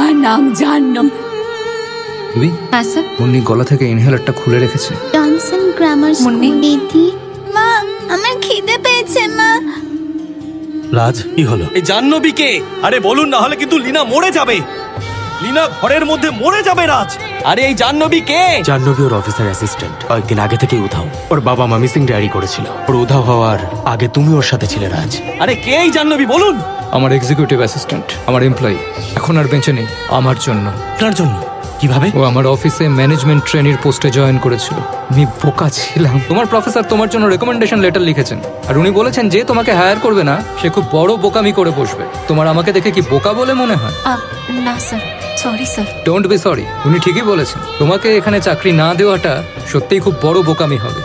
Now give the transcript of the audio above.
আমার নাম জাহ্নবী। হ্যাঁ স্যার। মুন্নি গলা থেকে ইনহেলারটা খুলে রেখেছে। Johnson grammar Munni. দিদি, মা আমার খিদে পেয়েছে মা। রাজ, কি হলো? এই জাহ্নবী কে? আরে বলুন, না হলে কিন্তু লীনা মরে যাবে। লীনা ঘরের মধ্যে মরে যাবে রাজ। আরে এই জাহ্নবী কে? জাহ্নবী ওর অফিসার অ্যাসিস্ট্যান্ট, কয়েকদিন আগে থেকেই উধাও। ওর বাবা মা মিসিং ডায়েরি করেছিল। ওর উধাও হওয়ার আগে তুমি ওর সাথে ছিলে রাজ। আরে কে এই জাহ্নবী বলুন? আমার এক্সিকিউটিভ অ্যাসিস্ট্যান্ট, আমার এমপ্লয়ি, এখন আর বেঁচে নেই। আমার জন্য। আপনার জন্য? কিভাবে? ও আমার অফিসে ম্যানেজমেন্ট ট্রেনির পোস্টে জয়েন করেছিল। আমি বোকা ছিলাম। তোমার প্রফেসর তোমার জন্য রেকমেন্ডেশন লেটার লিখেছেন, আর উনি বলেছেন যে তোমাকে হায়ার করবে না সে খুব বড় বোকামি করে বসবে। তোমার আমাকে দেখে কি বোকা বলে মনে হয়? না sir, sorry sir. Don't be sorry, উনি ঠিকই বলেছেন। তোমাকে এখানে চাকরি না দেওয়াটা সত্যিই খুব বড় বোকামি হবে।